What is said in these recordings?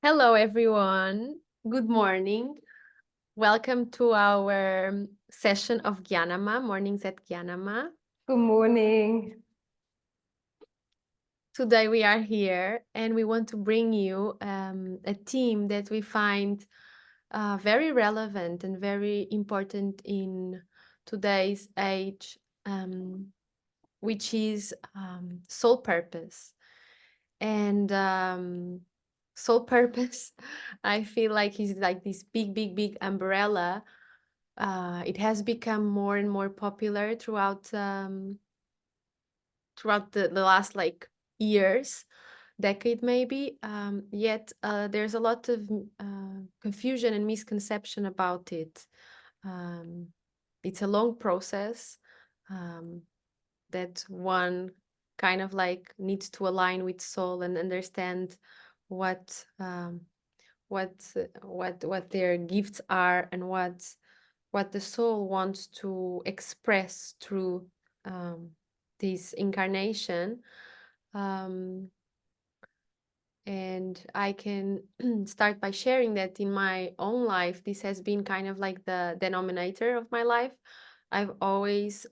Hello, everyone. Good morning. Welcome to our session of Gyanama, Mornings at Gyanama. Good morning. Today we are here and we want to bring you a theme that we find very relevant and very important in today's age, which is soul purpose. And soul purpose, I feel like is like this big umbrella. It has become more and more popular throughout the last like years, decade maybe. Yet there's a lot of confusion and misconception about it. It's a long process that one kind of like needs to align with soul and understand what what their gifts are and what the soul wants to express through this incarnation. Um, and I can start by sharing that in my own life, this has been kind of like the denominator of my life. I've always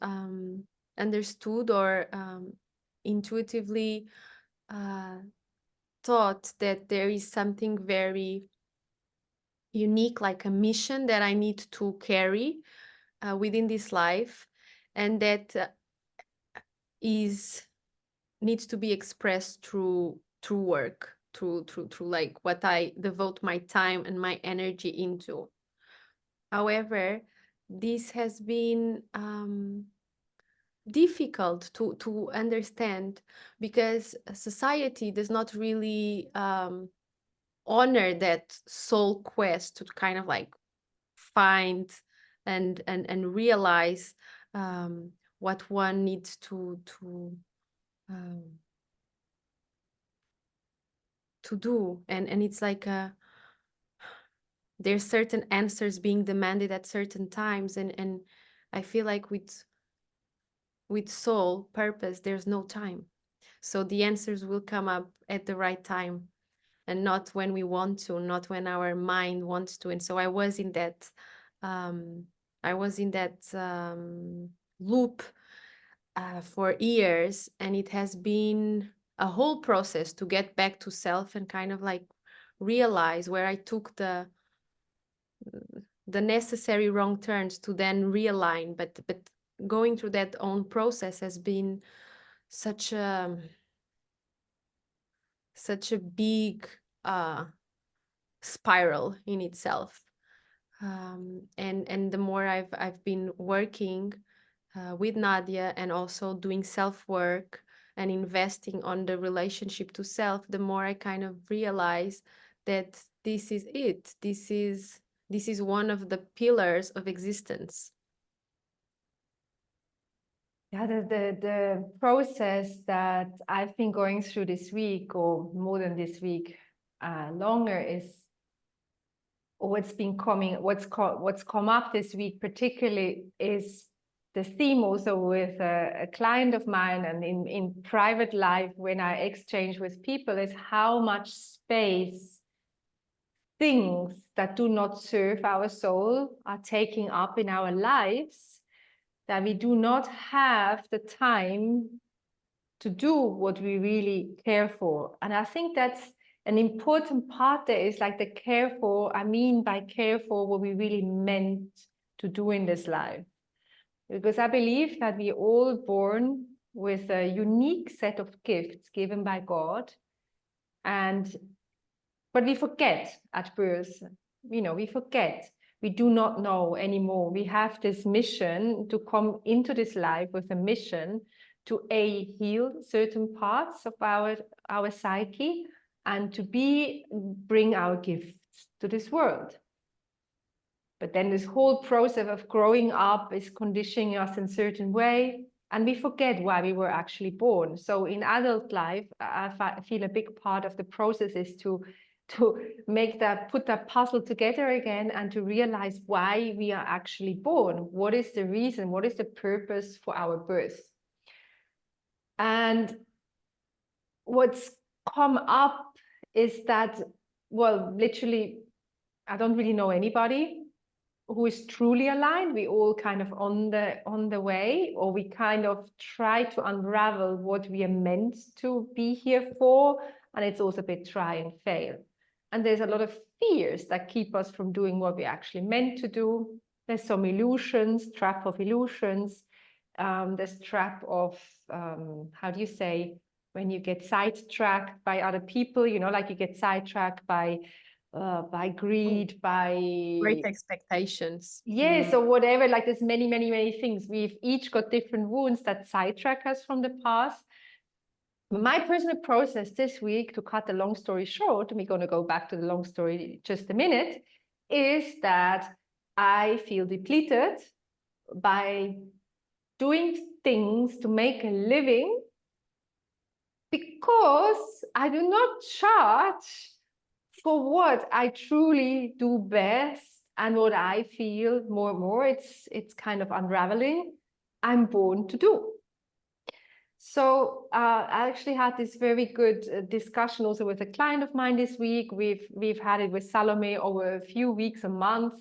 understood or intuitively thought that there is something very unique, like a mission that I need to carry within this life, and that is needs to be expressed through work, through like what I devote my time and my energy into. However, this has been difficult to understand because society does not really honor that soul quest to kind of like find and realize what one needs um, to do, and it's like there's certain answers being demanded at certain times, and I feel like with soul purpose there's no time, so the answers will come up at the right time and not when we want to, not when our mind wants to. And so um, I was in that loop for years, and it has been a whole process to get back to self and kind of like realize where I took the necessary wrong turns to then realign. But going through that own process has been such a big spiral in itself. And the more I've been working with Nadia and also doing self-work and investing on the relationship to self, the more I kind of realize that this is it. This is one of the pillars of existence. Yeah, the process that I've been going through this week, or more than this week, longer, is, or what's come up this week particularly is the theme also with a client of mine, and in private life when I exchange with people, is how much space things that do not serve our soul are taking up in our lives, that we do not have the time to do what we really care for. And I think that's an important part there, is like the care for, I mean by care for what we really meant to do in this life. Because I believe that we're all born with a unique set of gifts given by God. But we forget at birth, we forget. We do not know anymore. We have this mission to come into this life with a mission to heal certain parts of our psyche, and to bring our gifts to this world. But then this whole process of growing up is conditioning us in a certain way, and we forget why we were actually born. So in adult life, I feel a big part of the process is to put that puzzle together again, and to realize why we are actually born. What is the reason? What is the purpose for our birth? And what's come up is that well, literally, I don't really know anybody who is truly aligned. We all kind of on the way, or we kind of try to unravel what we are meant to be here for, and it's also a bit try and fail. And there's a lot of fears that keep us from doing what we actually meant to do. There's some illusions, trap of illusions. There's trap of how do you say, when you get sidetracked by other people, you know, like you get sidetracked by greed, Great by expectations. yes, or whatever. Like there's many, many, many things. We've each got different wounds that sidetrack us from the past. My personal process this week, to cut the long story short, and we're going to go back to the long story in just a minute, is that I feel depleted by doing things to make a living because I do not charge for what I truly do best and what I feel more and more. It's kind of unraveling. I'm born to do. So I actually had this very good discussion also with a client of mine this week. We've had it with Salome over a few weeks, a month.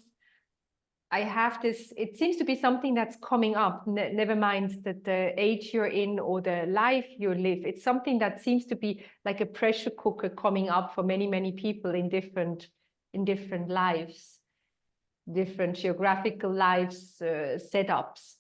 I have this, it seems to be something that's coming up, never mind the age you're in or the life you live. It's something that seems to be like a pressure cooker coming up for many, many people in different lives, different geographical lives, setups.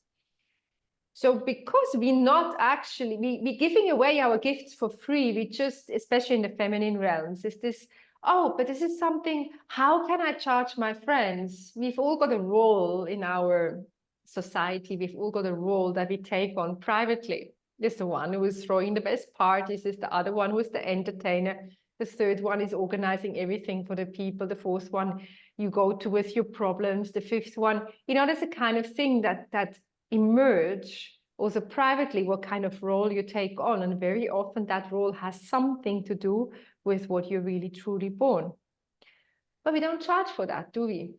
So because we're not actually, we're giving away our gifts for free, we just, especially in the feminine realms, is this, oh, but this is something, how can I charge my friends? We've all got a role in our society. We've all got a role that we take on privately. There's the one who is throwing the best parties, there's the other one who is the entertainer. The third one is organizing everything for the people. The fourth one you go to with your problems. The fifth one, you know, there's a kind of thing that emerge also privately, what kind of role you take on. And very often that role has something to do with what you're really truly born. But we don't charge for that, do we?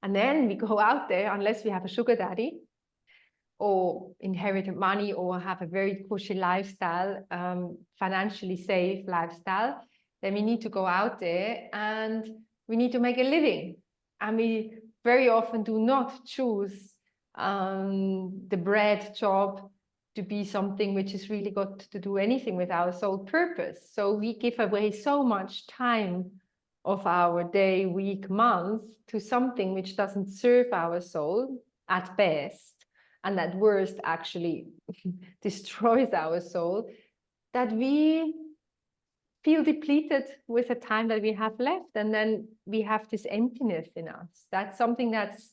And then we go out there, unless we have a sugar daddy or inherited money or have a very cushy lifestyle, financially safe lifestyle, then we need to go out there and we need to make a living. And we very often do not choose the bread job to be something which has really got to do anything with our soul purpose. So we give away so much time of our day, week, month to something which doesn't serve our soul at best, and at worst actually destroys our soul, that we feel depleted with the time that we have left, and then we have this emptiness in us. That's something that's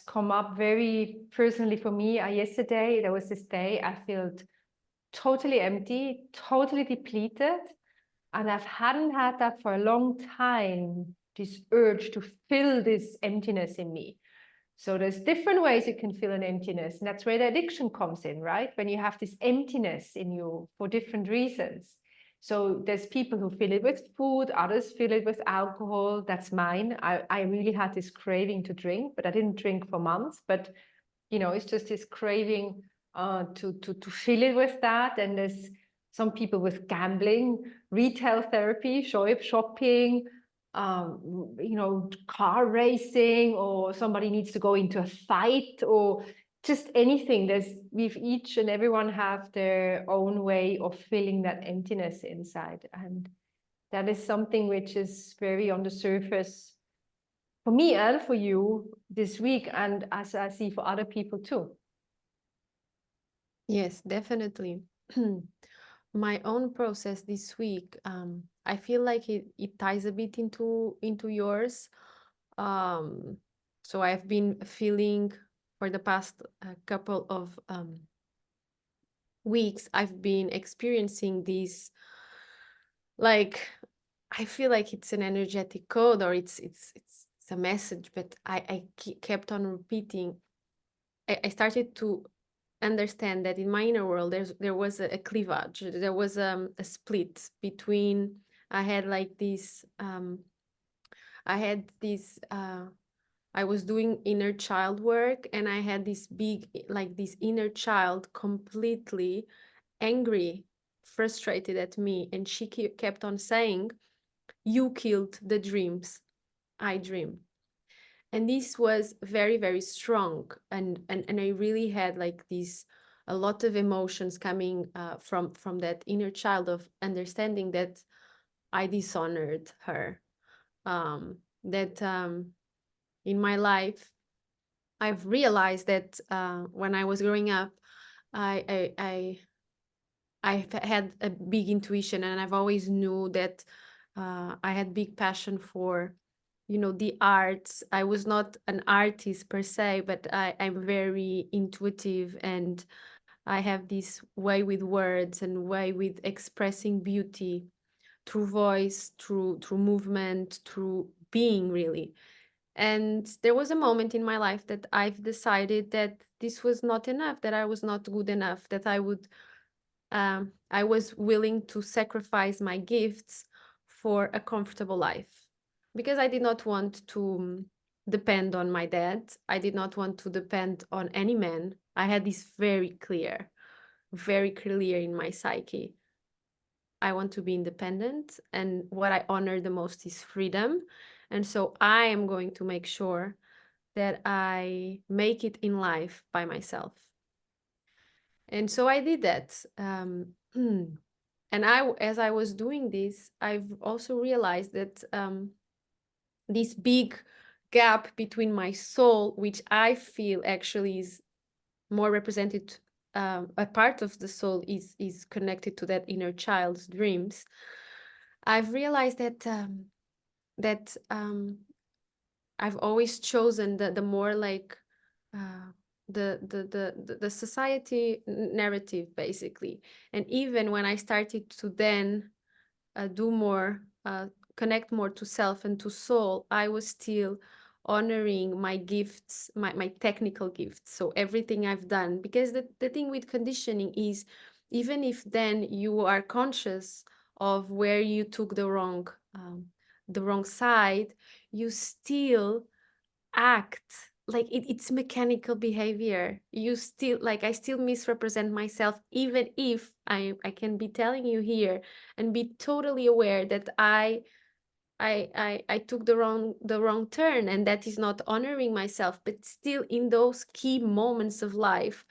come up very personally for me. Yesterday, there was this day I felt totally empty, totally depleted, and I hadn't had that for a long time, this urge to fill this emptiness in me. So there's different ways you can fill an emptiness, and that's where the addiction comes in, right? When you have this emptiness in you for different reasons. So there's people who fill it with food, others fill it with alcohol. That's mine. I really had this craving to drink, but I didn't drink for months. But you know, it's just this craving to fill it with that. And there's some people with gambling, retail therapy, shopping, you know, car racing, or somebody needs to go into a fight, or just anything. We've each and everyone have their own way of filling that emptiness inside. And that is something which is very on the surface for me and for you this week, and as I see for other people too. Yes, definitely. My own process this week, I feel like it ties a bit into yours. So I've been feeling for the past couple of weeks, I've been experiencing this, like, I feel like it's an energetic code, or it's a message, but I kept on repeating. I started to understand that in my inner world there was a cleavage, there was a split between, I had like this I had this I was doing inner child work, and I had this big, like this inner child completely angry frustrated at me, and she kept on saying, "You killed the dreams I dream." And this was very, very strong, and I really had like these a lot of emotions coming from that inner child of understanding that I dishonored her. That in my life, I've realized that when I was growing up, I I I I've had a big intuition, and I've always knew that I had big passion for, the arts. I was not an artist per se, but I'm very intuitive, and I have this way with words and way with expressing beauty through voice, through movement, through being really. And there was a moment in my life that I've decided that this was not enough, that I was not good enough, that I was willing to sacrifice my gifts for a comfortable life, because I did not want to depend on my dad. I did not want to depend on any man. I had this very clear in my psyche. I want to be independent, and what I honor the most is freedom. And so I am going to make sure that I make it in life by myself. And so I did that. And as I was doing this, I've also realized that this big gap between my soul, which I feel actually is more represented, a part of the soul is connected to that inner child's dreams. I've realized that I've always chosen the more like uh, the society narrative basically. And even when I started to then do more, connect more to self and to soul, I was still honoring my gifts, my technical gifts. So everything I've done, because the thing with conditioning is, even if then you are conscious of where you took the wrong side, you still act like it's mechanical behavior. You still, like, I still misrepresent myself, even if I can be telling you here and be totally aware that I took the wrong turn, and that is not honoring myself. But still, in those key moments of life,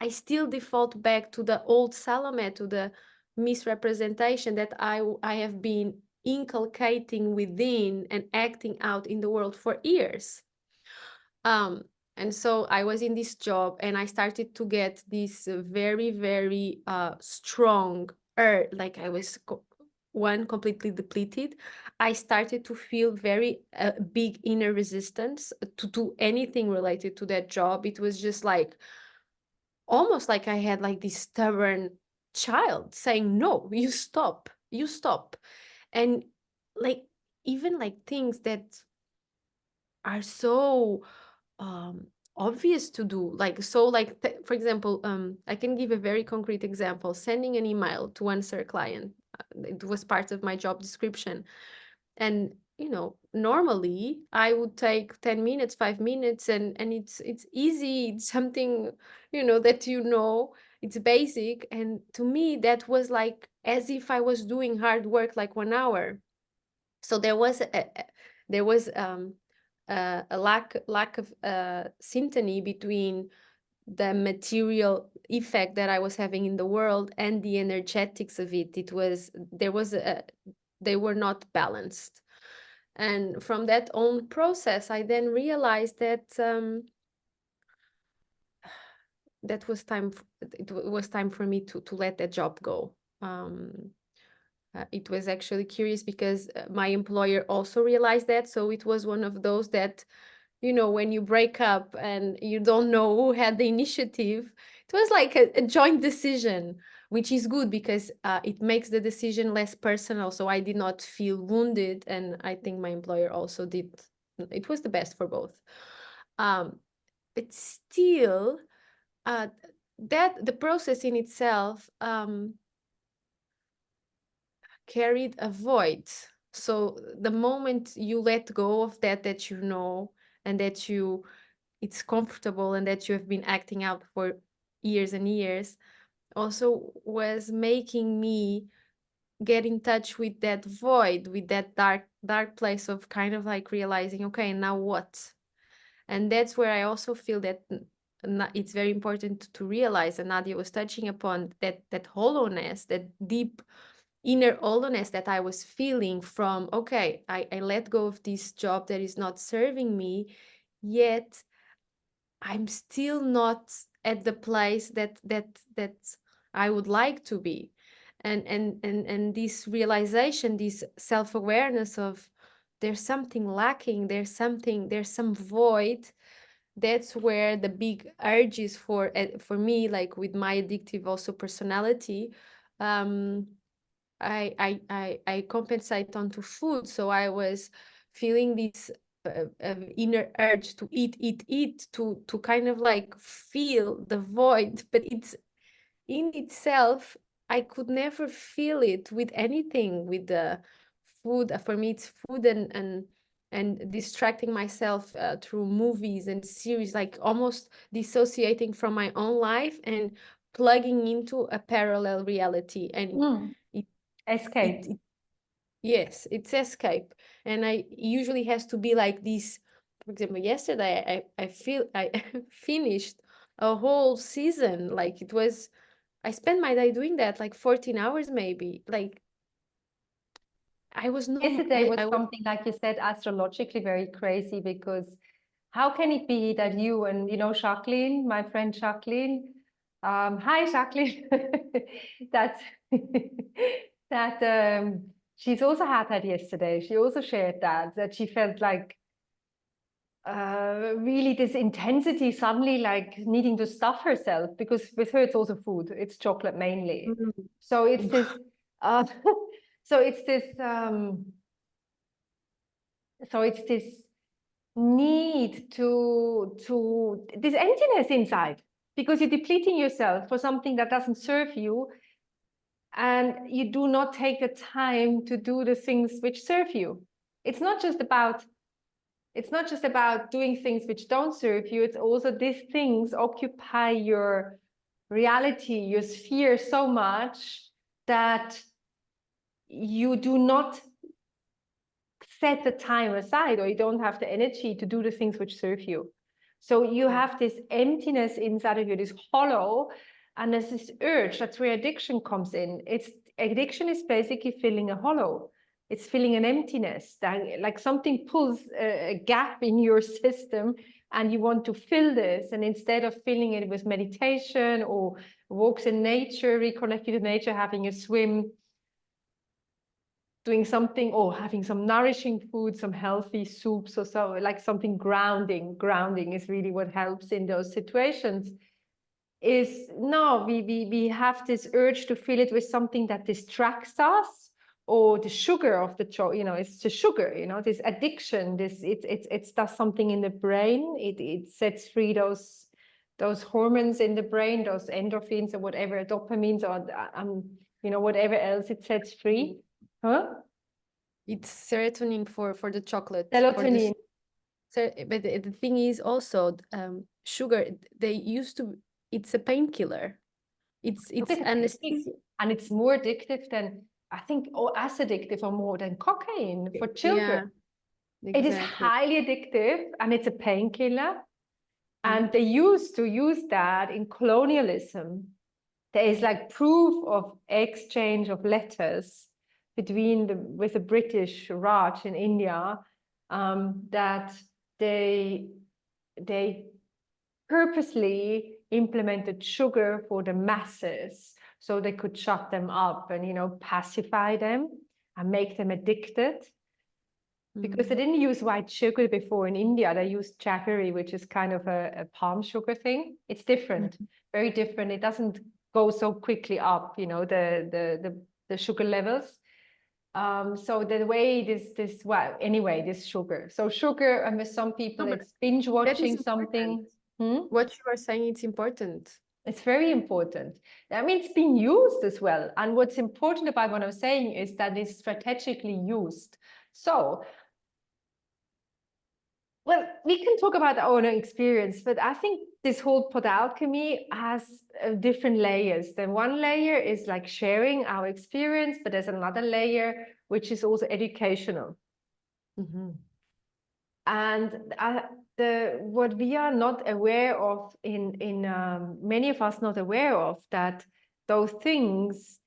I still default back to the old Salome, to the misrepresentation that I have been inculcating within and acting out in the world for years. um and so I was in this job, and I started to get this very, very strong like I was completely depleted. I started to feel very big inner resistance to do anything related to that job. It was just like, almost like I had like this stubborn child saying, no, you stop. And like, even like things that are so obvious to do, like, so like for example, I can give a very concrete example: sending an email to answer a client. It was part of my job description, and normally I would take 10 minutes, 5 minutes, and it's easy. It's something, that it's basic, and to me that was like as if I was doing hard work, like 1 hour. So there was a lack of synchrony between the material effect that I was having in the world and the energetics of it. They were not balanced. And from that own process, I then realized that it was time for me to let that job go. It was actually curious because my employer also realized that. So it was one of those that, when you break up and you don't know who had the initiative, it was like a joint decision, which is good because it makes the decision less personal. So I did not feel wounded. And I think my employer also did. It was the best for both. But still, uh, that the process in itself carried a void. So the moment you let go of that and that it's comfortable, and that you have been acting out for years and years, also was making me get in touch with that void, with that dark place of kind of like realizing, okay, now what? And that's where I also feel that it's very important to realize, and Nadia was touching upon that hollowness, that deep inner hollowness that I was feeling from, okay, I let go of this job that is not serving me, yet I'm still not at the place that I would like to be. And this realization, this self-awareness of there's something lacking, there's some void. That's where the big urge is for me, like with my addictive also personality. um I compensate onto food, so I was feeling this inner urge to eat to kind of like feel the void, but it's in itself, I could never feel it with anything, with the food. For me, it's food and distracting myself through movies and series, like almost dissociating from my own life and plugging into a parallel reality. And it, Escape. it yes, it's escape. And I usually has to be like this. For example, yesterday I feel I finished a whole season. Like it was, I spent my day doing that, like 14 hours maybe. Like I was no, Yesterday was I was. something, like you said, astrologically very crazy, because how can it be that you and, Jacqueline, my friend Jacqueline, hi Jacqueline, that she's also had that yesterday. She also shared that she felt like really this intensity suddenly, like needing to stuff herself, because with her it's also food, it's chocolate mainly. Mm. So it's this uh, so it's this so it's this need to this emptiness inside, because you're depleting yourself for something that doesn't serve you, and you do not take the time to do the things which serve you. It's not just about doing things which don't serve you. It's also these things occupy your reality, your sphere so much that you do not set the time aside, or you don't have the energy to do the things which serve you. So you have this emptiness inside of you, this hollow, and there's this urge. That's where addiction comes in. Addiction is basically filling a hollow. It's filling an emptiness, that like something pulls a gap in your system, and you want to fill this. And instead of filling it with meditation or walks in nature, reconnect with nature, having a swim, doing something, or having some nourishing food, some healthy soups, or so, like something grounding. Grounding is really what helps in those situations. Is no, we have this urge to fill it with something that distracts us, or the sugar of the it's the sugar, this addiction. It does something in the brain. It sets free those hormones in the brain, those endorphins or whatever, dopamines, or whatever else it sets free. Huh? It's serotonin for the chocolate, for this. Serotonin. But the thing is also, sugar. They used to. It's a painkiller. Look It's at the pancakes. anesthesia. And it's more addictive than, I think, or as addictive or more than cocaine for children. Yeah, It is exactly. highly addictive, and it's a painkiller. Mm. And they used to use that in colonialism. There is like proof of exchange of letters with the British Raj in India, that they purposely implemented sugar for the masses, so they could shut them up and pacify them and make them addicted, because they didn't use white sugar before. In India they used jaggery, which is kind of a palm sugar thing. It's different, very different. It doesn't go so quickly up, the sugar levels. So the way this sugar. So sugar, and with some people No, but it's binge that is watching important. something. Hmm? What you are saying, it's important. It's very important. I mean, it's been used as well. And what's important about what I'm saying is that it's strategically used. So Well, we can talk about our own experience, but I think this whole PodAlchemy has different layers. The one layer is like sharing our experience, but there's another layer which is also educational. Mm-hmm. And what we are not aware of many of us not aware of, that those things,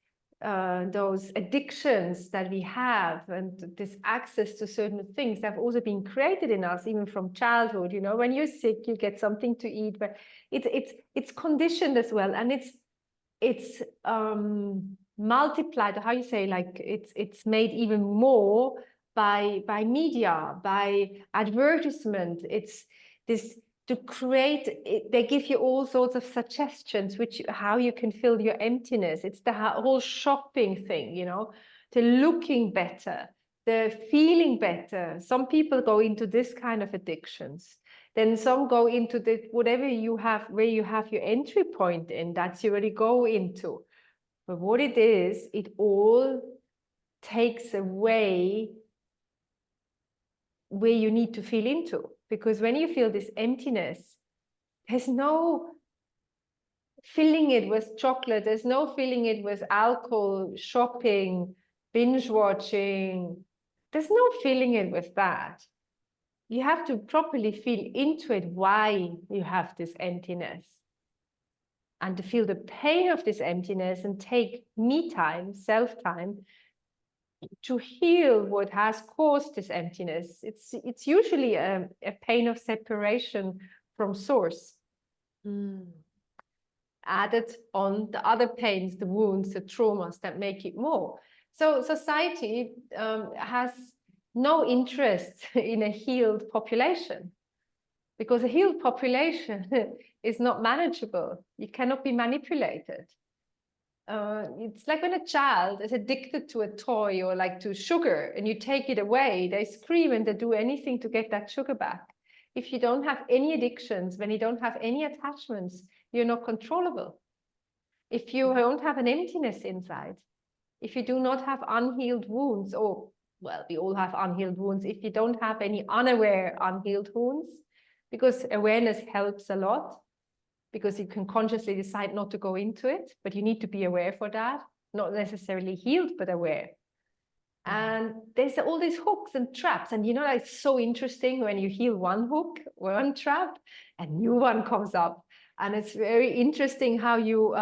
those addictions that we have, and this access to certain things have also been created in us even from childhood. You know, when you're sick, you get something to eat, but it's conditioned as well, and it's multiplied. How you say, like it's made even more by media, by advertisement. It's this to create it, they give you all sorts of suggestions which how you can fill your emptiness. It's the whole shopping thing, you know, the looking better, the feeling better. Some people go into this kind of addictions, then some go into the whatever you have, where you have your entry point in, that's you already go into. But what it is, it all takes away where you need to feel into. Because when you feel this emptiness, there's no filling it with chocolate, there's no filling it with alcohol, shopping, binge watching. There's no filling it with that. You have to properly feel into it, why you have this emptiness, and to feel the pain of this emptiness and take me time, self-time, to heal what has caused this emptiness. It's usually a pain of separation from source, added on the other pains, the wounds, the traumas that make it more. So society has no interest in a healed population, because a healed population is not manageable. You cannot be manipulated. It's like when a child is addicted to a toy or like to sugar, and you take it away, they scream and they do anything to get that sugar back. If you don't have any addictions, when you don't have any attachments, you're not controllable. If you don't have an emptiness inside, if you do not have unhealed wounds, or, well, we all have unhealed wounds, if you don't have any unaware unhealed wounds, because awareness helps a lot, because you can consciously decide not to go into it, but you need to be aware for that, not necessarily healed, but aware. And there's all these hooks and traps. And you know, it's so interesting when you heal one hook, one trap, a new one comes up. And it's very interesting how you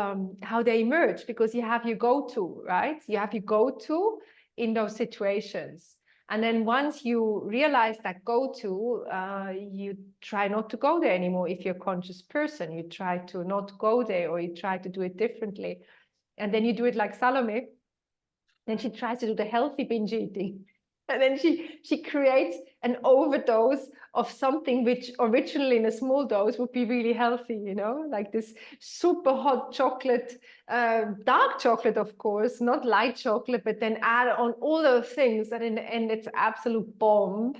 how they emerge, because you have your go-to, right? You have your go-to in those situations. And then once you realize that go-to, you try not to go there anymore. If you're a conscious person, you try to not go there, or you try to do it differently. And then you do it like Salome. Then she tries to do the healthy binge eating. And then she creates an overdose of something which originally in a small dose would be really healthy, you know, like this super hot chocolate, dark chocolate, of course, not light chocolate, but then add on all those things, and in the end it's absolute bomb.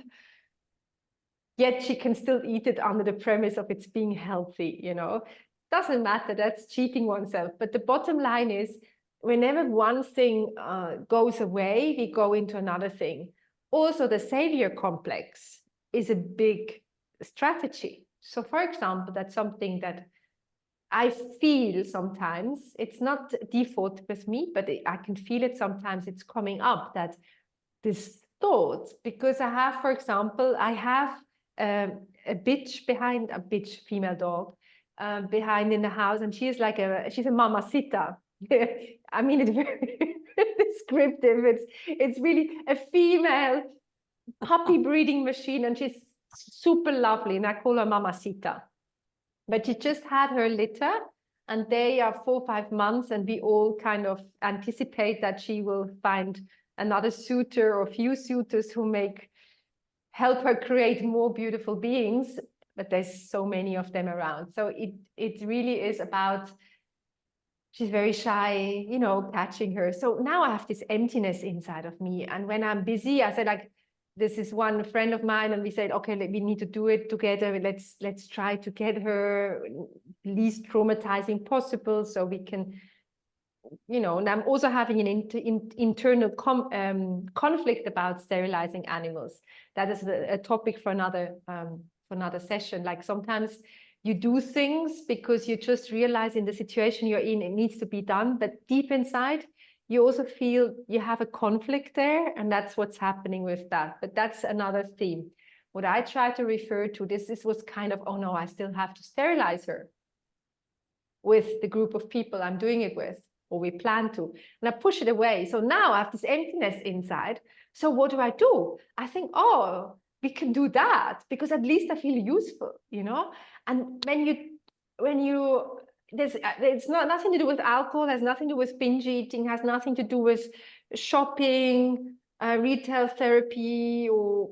Yet she can still eat it under the premise of it's being healthy, you know. Doesn't matter, that's cheating oneself. But the bottom line is, whenever one thing goes away, we go into another thing. Also, the savior complex is a big strategy. So, for example, that's something that I feel sometimes. It's not default with me, but I can feel it sometimes. It's coming up, that this thought, because I have, for example, I have a bitch behind, a bitch female dog behind in the house, and she's like she's a mamacita. I mean, it's very descriptive. It's really a female puppy breeding machine, and she's super lovely, and I call her mamacita. But she just had her litter, and they are 4 or 5 months, and we all kind of anticipate that she will find another suitor or few suitors who help her create more beautiful beings. But there's so many of them around. So it really is about, she's very shy, you know, catching her. So now I have this emptiness inside of me. And when I'm busy, I said, like, this is one friend of mine, and we said, okay, we need to do it together. Let's try to get her least traumatizing possible, so we can and I'm also having an internal conflict about sterilizing animals. That is a topic for another session. Like sometimes you do things because you just realize in the situation you're in, it needs to be done, but deep inside, you also feel you have a conflict there, and that's what's happening with that. But that's another theme. What I try to refer to, this was kind of, oh no, I still have to sterilize her with the group of people I'm doing it with, or we plan to, and I push it away. So now I have this emptiness inside. So what do? I think, oh, we can do that because at least I feel useful, And when you it's not nothing to do with alcohol, has nothing to do with binge eating, has nothing to do with shopping, retail therapy, or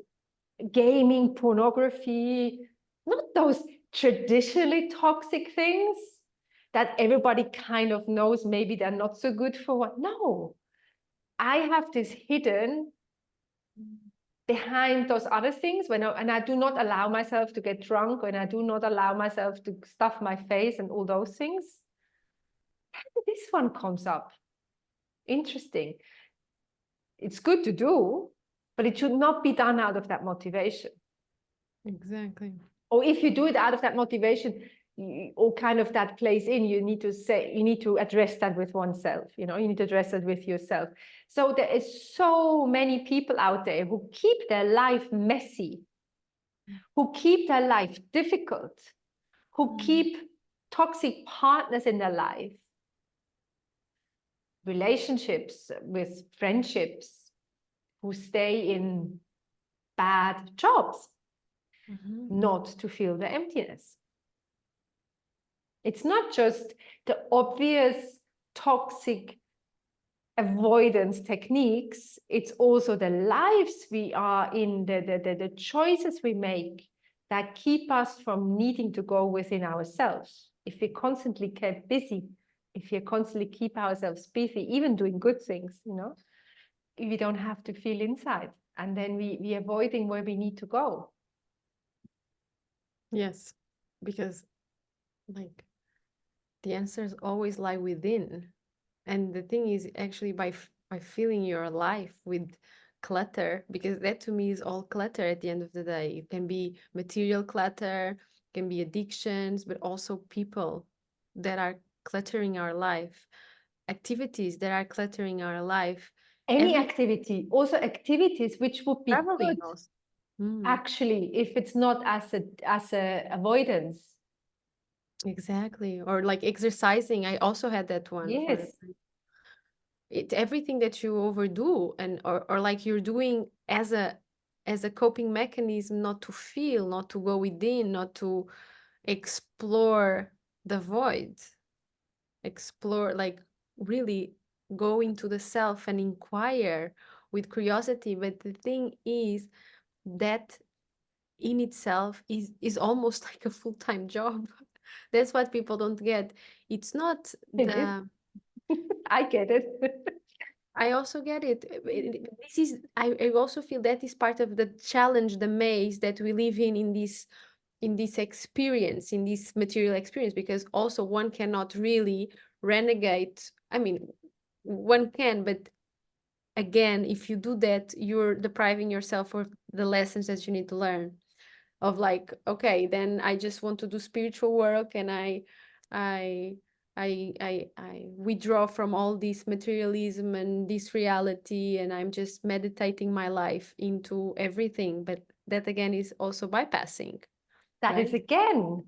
gaming, pornography, not those traditionally toxic things that everybody kind of knows maybe they're not so good for what. No, I have this hidden behind those other things and I do not allow myself to get drunk, and I do not allow myself to stuff my face and all those things. This one comes up. Interesting. It's good to do, but it should not be done out of that motivation. Exactly. Or if you do it out of that motivation, or kind of that plays in, you need to address that with oneself, you need to address it with yourself. So there is so many people out there who keep their life messy, who keep their life difficult, who keep toxic partners in their life, relationships with friendships, who stay in bad jobs, not to feel the emptiness. It's not just the obvious toxic avoidance techniques, it's also the lives we are in, the choices we make that keep us from needing to go within ourselves. If we constantly keep busy, if we constantly keep ourselves busy, even doing good things, we don't have to feel inside. And then we avoiding where we need to go. Yes, because like the answers always lie within. And the thing is actually by filling your life with clutter, because that to me is all clutter at the end of the day. It can be material clutter, can be addictions, but also people that are cluttering our life, activities that are cluttering our life. Any activity, also activities which would be good, actually, if it's not as a avoidance. Exactly. Or like exercising. I also had that one. Yes. It's everything that you overdo, and or like you're doing as a coping mechanism, not to feel, not to go within, not to explore the void, explore, like really go into the self and inquire with curiosity. But the thing is that in itself is almost like a full-time job. That's what people don't get. It's not the I get it. I also get it. This is I also feel that is part of the challenge, the maze that we live in this experience, in this material experience, because also one cannot really renegade. I mean, one can, but again, if you do that, you're depriving yourself of the lessons that you need to learn. Of like, okay, then I just want to do spiritual work, and I I withdraw from all this materialism and this reality, and I'm just meditating my life into everything. But that again is also bypassing. That is again,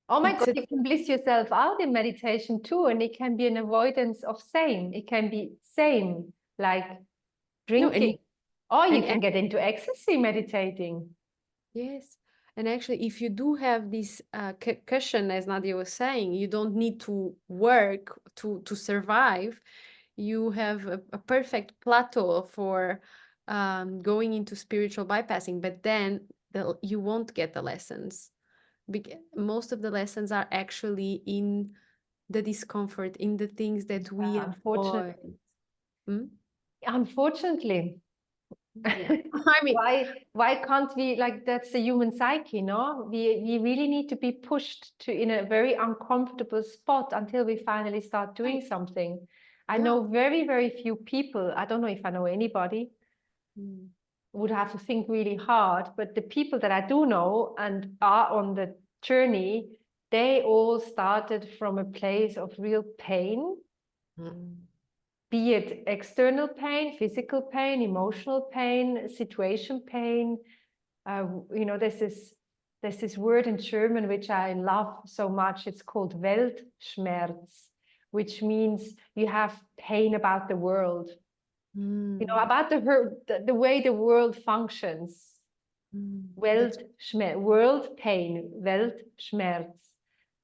oh my God, you can bliss yourself out in meditation too, and it can be an avoidance of same. It can be same, like drinking, or you can get into ecstasy meditating. Yes. And actually, if you do have this cushion, as Nadia was saying, you don't need to work to survive. You have a perfect plateau for going into spiritual bypassing, but then you won't get the lessons. Most of the lessons are actually in the discomfort, in the things that we avoid. Unfortunately. Yeah. I mean, why can't we, like, that's the human psyche, no? We really need to be pushed to in a very uncomfortable spot until we finally start doing something. I know very, very few people. I don't know if I know anybody. Mm. Would have to think really hard. But the people that I do know and are on the journey, they all started from a place of real pain, be it external pain, physical pain, emotional pain, situation pain. You know, there's this word in German which I love so much. It's called Weltschmerz, which means you have pain about the world. You know, about the way the world functions. Weltschmerz, world pain, Weltschmerz.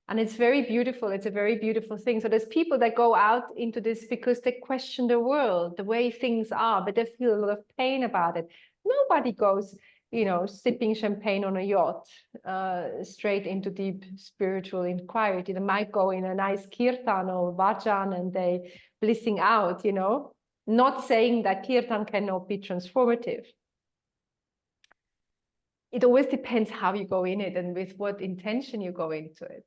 And it's very beautiful. It's a very beautiful thing. So there's people that go out into this because they question the world, the way things are, but they feel a lot of pain about it. Nobody goes, you know, sipping champagne on a yacht straight into deep spiritual inquiry. They might go in a nice kirtan or vajan and they blissing out, you know. Not saying that kirtan cannot be transformative. It always depends how you go in it and with what intention you go into it.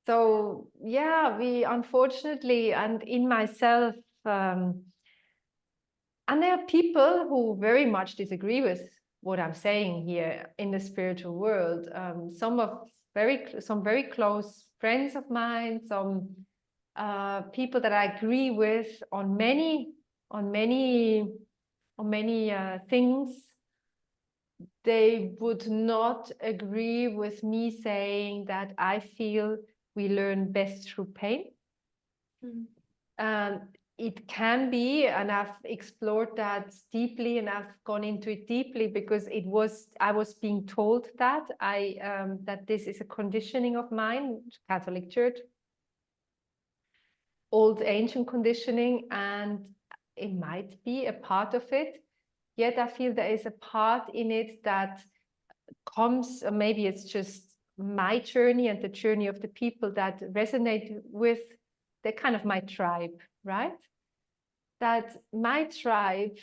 So yeah, we unfortunately, and in myself, and there are people who very much disagree with what I'm saying here in the spiritual world. Some very close friends of mine, some people that I agree with on many things. They would not agree with me saying that I feel we learn best through pain. It can be, and I've explored that deeply, and I've gone into it deeply because I was being told that that this is a conditioning of mine, Catholic Church, old ancient conditioning, and it might be a part of it. Yet I feel there is a part in it that comes, or maybe it's just my journey and the journey of the people that resonate with, they're kind of my tribe, right? That my tribe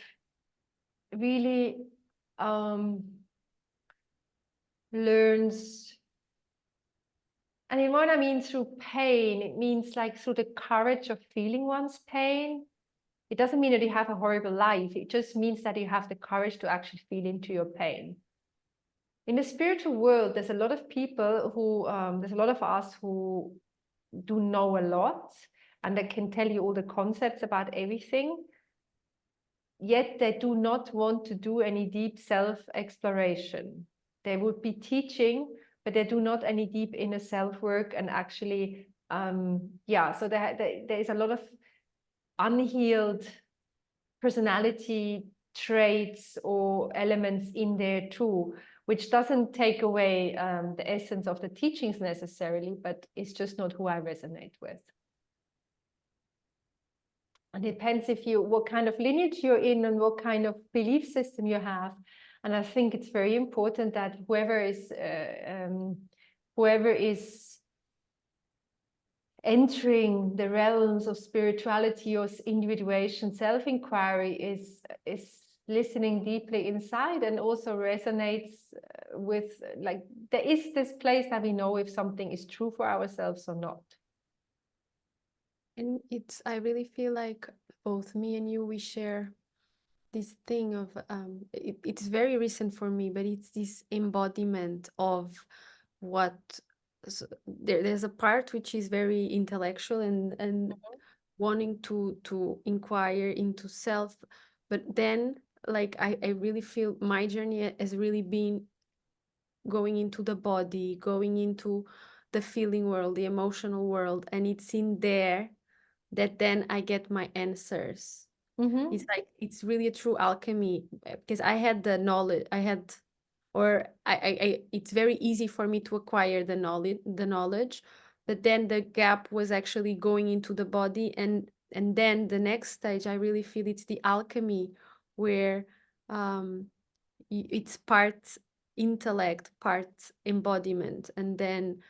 really learns, and what I mean through pain, it means like through the courage of feeling one's pain. It doesn't mean that you have a horrible life. It just means that you have the courage to actually feel into your pain. In the spiritual world, there's a lot of people who, there's a lot of us who do know a lot and they can tell you all the concepts about everything. Yet they do not want to do any deep self-exploration. They would be teaching, but they do not any deep inner self-work and actually, so there is a lot of unhealed personality traits or elements in there too, which doesn't take away the essence of the teachings necessarily, but it's just not who I resonate with. And it depends what kind of lineage you're in and what kind of belief system you have. And I think it's very important that whoever is entering the realms of spirituality or individuation, self-inquiry is listening deeply inside and also resonates with, like, there is this place that we know if something is true for ourselves or not. And I really feel like both me and you, we share this thing of, it's very recent for me, but it's this embodiment of what, there's a part which is very intellectual and wanting to inquire into self, but then like I really feel my journey has really been going into the body, going into the feeling world, the emotional world, and it's in there that then I get my answers. It's like, it's really a true alchemy, because I had the knowledge, it's very easy for me to acquire the knowledge, but then the gap was actually going into the body, and then the next stage, I really feel it's the alchemy, where it's part intellect, part embodiment, and then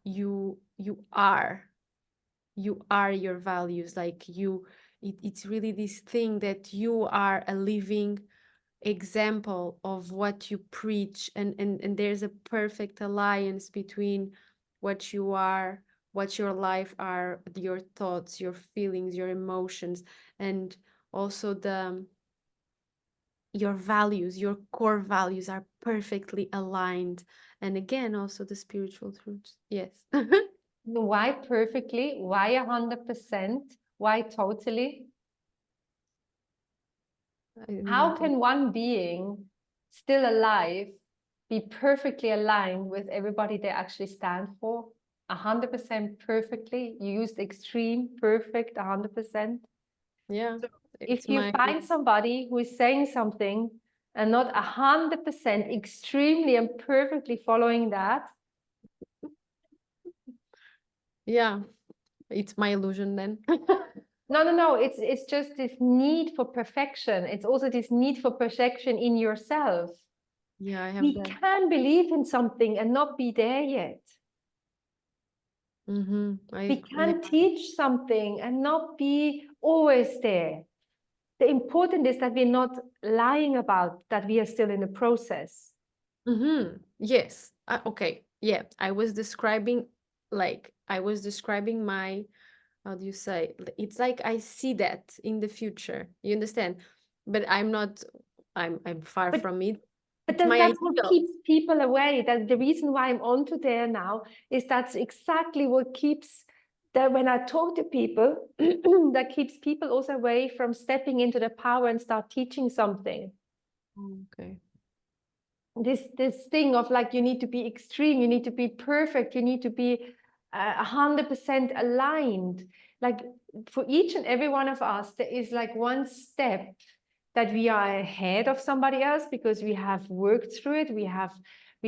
you are your values, like it's really this thing that you are a living example of what you preach, and there's a perfect alliance between what you are, what your life are, your thoughts, your feelings, your emotions, and also your values, your core values are perfectly aligned. And again, also the spiritual truths. Yes. Why perfectly? Why 100%? Why totally? I do How not. can one being still alive be perfectly aligned with everybody they actually stand for? 100% perfectly. You used extreme, perfect, 100%. Yeah, So if it's you my. find somebody who is saying something and not 100% extremely and perfectly following that, Yeah, it's my illusion then. no, it's just this need for perfection. It's also this need for perfection in yourself. Yeah, I have We that. can believe in something and not be there yet. We Yeah. can teach something and not be always there. The important is that we're not lying about that we are still in the process. Yes. Okay. Yeah. I was describing my, how do you say? It's like I see that in the future. You understand? But I'm not, I'm far But from it. But It's then my that's what ideal. keeps people away. That the reason why I'm onto there now is that's exactly what keeps that when I talk to people, that keeps people also away from stepping into the power and start teaching something. Okay. This thing of like you need to be extreme, you need to be perfect, you need to be 100% aligned. Like for each and every one of us, there is like one step that we are ahead of somebody else because we have worked through it, we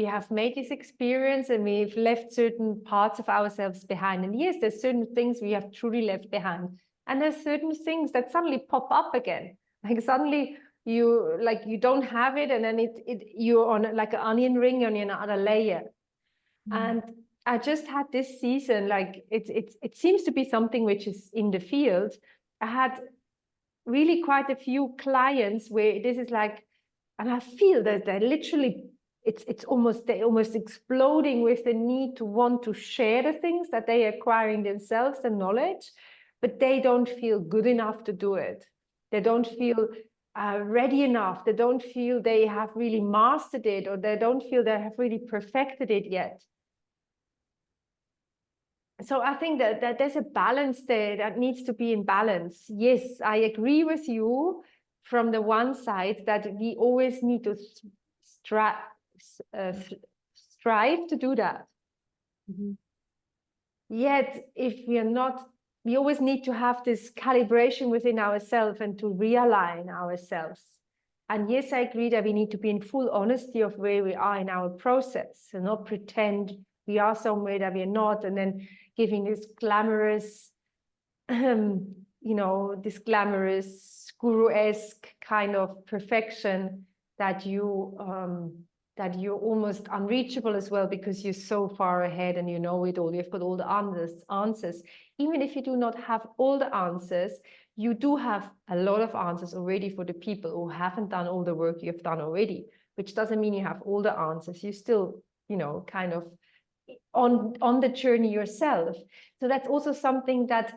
have made this experience and we've left certain parts of ourselves behind. And yes, there's certain things we have truly left behind, and there's certain things that suddenly pop up again. Like suddenly you don't have it, and then you're on like an onion ring on another layer. And I just had this season, like it seems to be something which is in the field. I had really quite a few clients where this is like, and I feel that they're literally they're almost exploding with the need to want to share the things that they are acquiring themselves, the knowledge, but they don't feel good enough to do it. They don't feel ready enough. They don't feel they have really mastered it, or they don't feel they have really perfected it yet. So I think that there's a balance there that needs to be in balance. Yes, I agree with you from the one side that we always need to uh, strive to do that. Yet, if we are not, we always need to have this calibration within ourselves and to realign ourselves. And yes, I agree that we need to be in full honesty of where we are in our process and not pretend we are somewhere that we're not, and then giving this glamorous, this glamorous guru-esque kind of perfection that you're almost unreachable as well because you're so far ahead and you know it all. You've got all the answers. Even if you do not have all the answers, you do have a lot of answers already for the people who haven't done all the work you've done already, which doesn't mean you have all the answers. You still, kind of on the journey yourself. So that's also something that's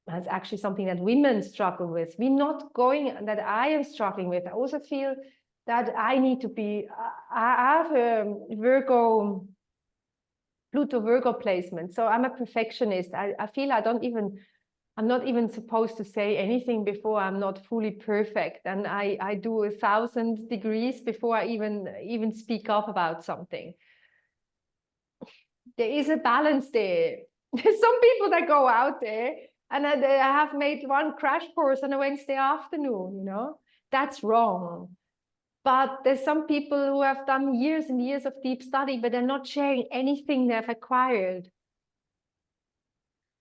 actually something that women struggle with. We're not going, that I am struggling with. I also feel that I need to be, I have a Pluto Virgo placement. So I'm a perfectionist. I feel I'm not even supposed to say anything before I'm not fully perfect. And I do 1,000 degrees before I even speak up about something. There is a balance there. There's some people that go out there and they have made one crash course on a Wednesday afternoon, that's wrong. But there's some people who have done years and years of deep study, but they're not sharing anything they've acquired.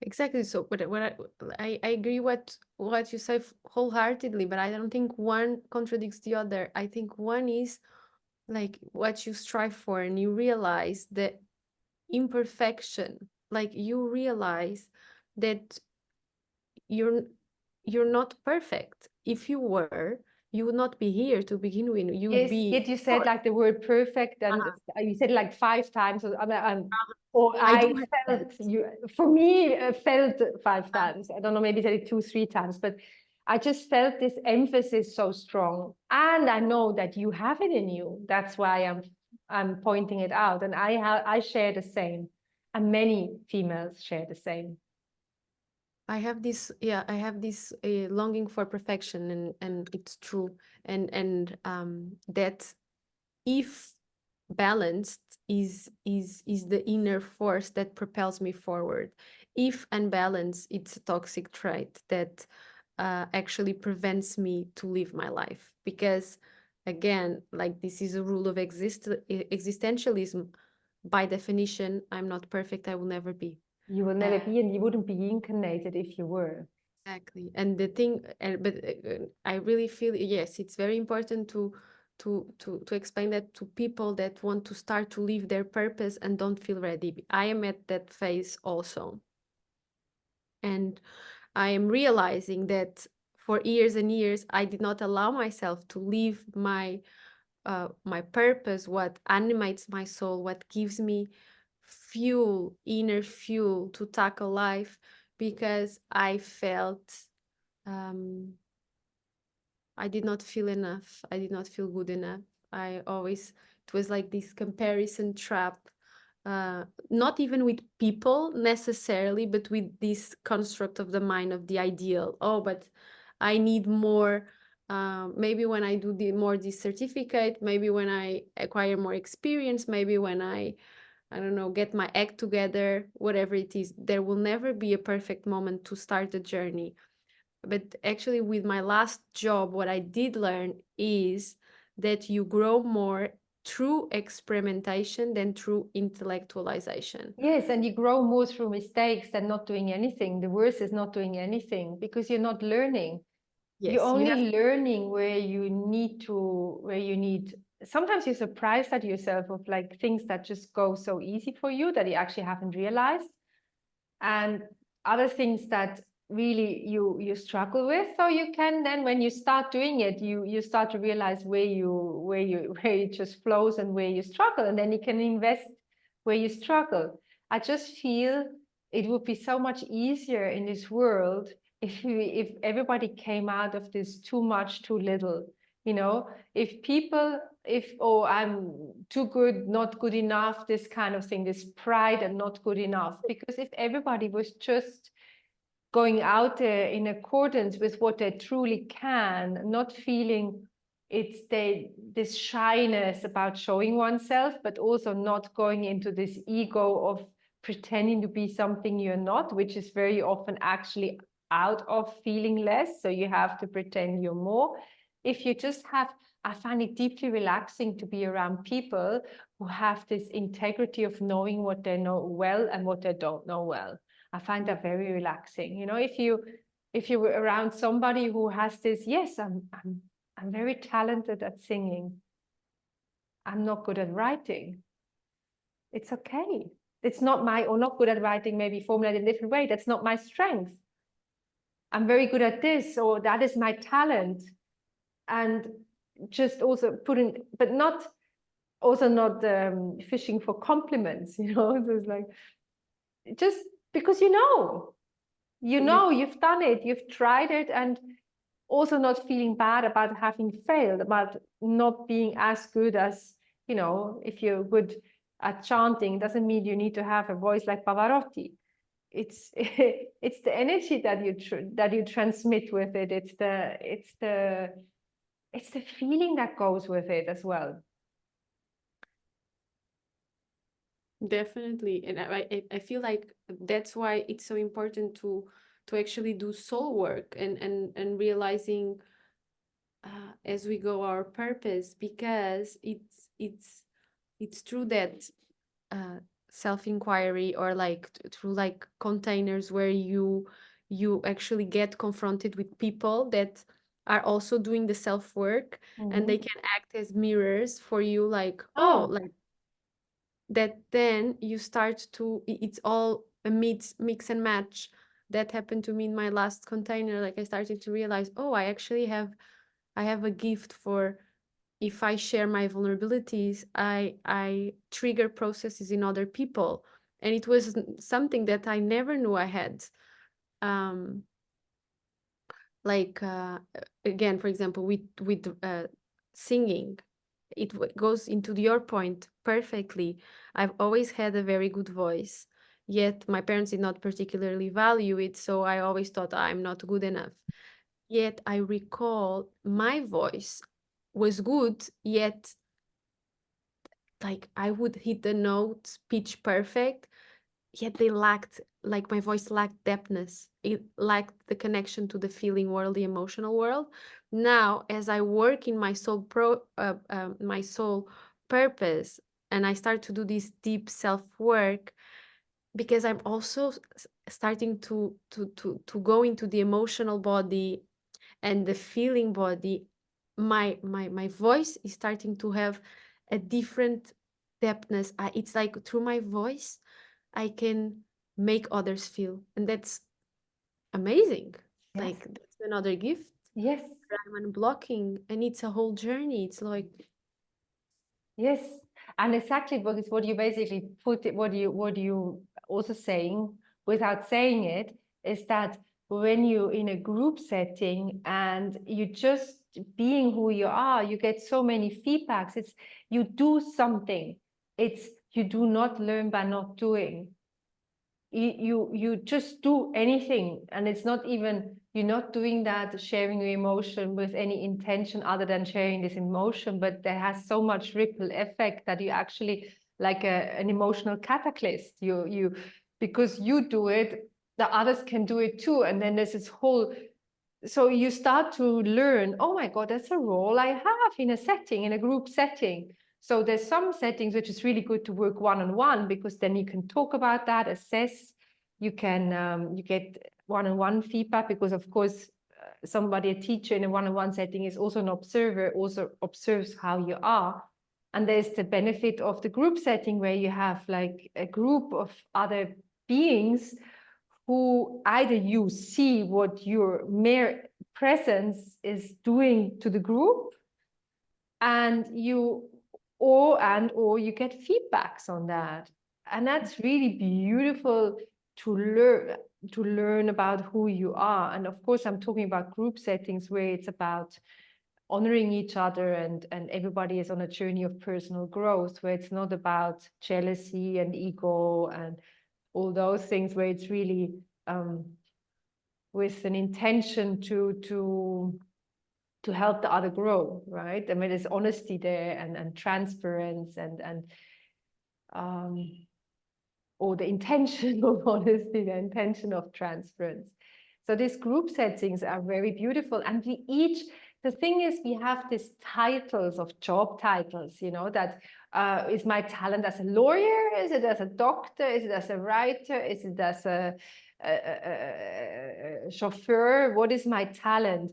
Exactly. So, but what I agree what you say wholeheartedly, but I don't think one contradicts the other. I think one is like what you strive for, and you realize the imperfection. Like you realize that you're not perfect. If you were, you would not be here to begin with. You would Yes, be. yet you said like the word perfect, and you said like 5 times. Or I do I have that. felt you. For me, felt 5 times. I don't know, maybe said it 2, 3 times, but I just felt this emphasis so strong, and I know that you have it in you. That's why I'm pointing it out, and I share the same, and many females share the same. I have this, yeah, I have this longing for perfection, and it's true, and that if balanced is the inner force that propels me forward. If unbalanced, it's a toxic trait that actually prevents me to live my life. Because again, like this is a rule of existentialism. By definition, I'm not perfect. I will never be. You will never be, and you wouldn't be incarnated if you were. Exactly. And the thing, but I really feel, yes, it's very important to explain that to people that want to start to live their purpose and don't feel ready. I am at that phase also. And I am realizing that for years and years, I did not allow myself to live my purpose, what animates my soul, what gives me fuel, inner fuel to tackle life, because I felt I did not feel enough. I did not feel good enough. It was like this comparison trap, not even with people necessarily, but with this construct of the mind of the ideal. Oh, but I need more. Maybe when I do this certificate, maybe when I acquire more experience, maybe when I don't know, get my act together, whatever it is, there will never be a perfect moment to start the journey. But actually, with my last job, what I did learn is that you grow more through experimentation than through intellectualization. Yes, and you grow more through mistakes than not doing anything. The worst is not doing anything because you're not learning. You're Yes, you have. only learning where you need to, sometimes you're surprised at yourself of like things that just go so easy for you that you actually haven't realized. And other things that really you struggle with. So you can then, when you start doing it, you start to realize where it just flows and where you struggle, and then you can invest where you struggle. I just feel it would be so much easier in this world if everybody came out of this too much, too little. You know, if people, if, oh, I'm too good, not good enough, this kind of thing, this pride and not good enough. Because if everybody was just going out there in accordance with what they truly can, not feeling this shyness about showing oneself, but also not going into this ego of pretending to be something you're not, which is very often actually out of feeling less. So you have to pretend you're more. If you just have, I find it deeply relaxing to be around people who have this integrity of knowing what they know well and what they don't know well. I find that very relaxing. You know, if you were around somebody who has this, yes, I'm very talented at singing. I'm not good at writing. It's okay. It's not my, or not good at writing, maybe formulated in a different way. That's not my strength. I'm very good at this, or that is my talent. And just also putting, but not, also not fishing for compliments, you know, so it's like, just because you know, you've done it, you've tried it, and also not feeling bad about having failed, about not being as good as, you know, if you're good at chanting, doesn't mean you need to have a voice like Pavarotti. It's it's the energy that you transmit with it. It's the feeling that goes with it as well. Definitely. And I feel like that's why it's so important to actually do soul work and realizing as we go our purpose, because it's true that uh, self-inquiry, or like through like containers where you actually get confronted with people that are also doing the self-work, and they can act as mirrors for you, like, oh, Oh, like that. Then you start to it's all a mix and match. That happened to me in my last container. Like I started to realize, oh, I actually have I have a gift for, if I share my vulnerabilities, I trigger processes in other people. And it was something that I never knew I had. Um, like again, for example, with singing, it goes into your point perfectly. I've always had a very good voice, yet my parents did not particularly value it, so I always thought I'm not good enough. Yet I recall my voice was good, yet like I would hit the notes pitch perfect, yet they lacked, like my voice lacked depthness. It lacked the connection to the feeling world, the emotional world. Now, as I work in my my soul purpose, and I start to do this deep self work, because I'm also starting to go into the emotional body and the feeling body. My voice is starting to have a different depthness. It's like through my voice I can make others feel, and that's amazing. Yes. Like that's another gift Yes. that I'm unblocking, and it's a whole journey. It's like, Yes. And exactly what you basically put it, what you also saying without saying it is that when you're in a group setting and you just being who you are, you get so many feedbacks. It's you do something. It's you do not learn by not doing. You just do anything, and it's not even you're not doing that sharing your emotion with any intention other than sharing this emotion, but there has so much ripple effect that you actually like an emotional catalyst. You because you do it, the others can do it too, and then there's this whole, so you start to learn, oh my God, that's a role I have in a setting, in a group setting. So there's some settings which is really good to work one-on-one, because then you can talk about that, assess, you can you get one-on-one feedback, because of course somebody, a teacher in a one-on-one setting is also an observer, also observes how you are. And there's the benefit of the group setting where you have like a group of other beings who either you see what your mere presence is doing to the group, and you or you get feedbacks on that. And that's really beautiful to learn about who you are. And of course I'm talking about group settings where it's about honoring each other, and everybody is on a journey of personal growth, where it's not about jealousy and ego and all those things, where it's really with an intention to help the other grow, right? I mean, there's honesty there, and transparency, and or the intention of honesty, the intention of transparency. So these group settings are very beautiful, and we each, the thing is, we have these titles of job titles, you know, that is my talent as a lawyer? Is it as a doctor? Is it as a writer? Is it as a chauffeur? What is my talent?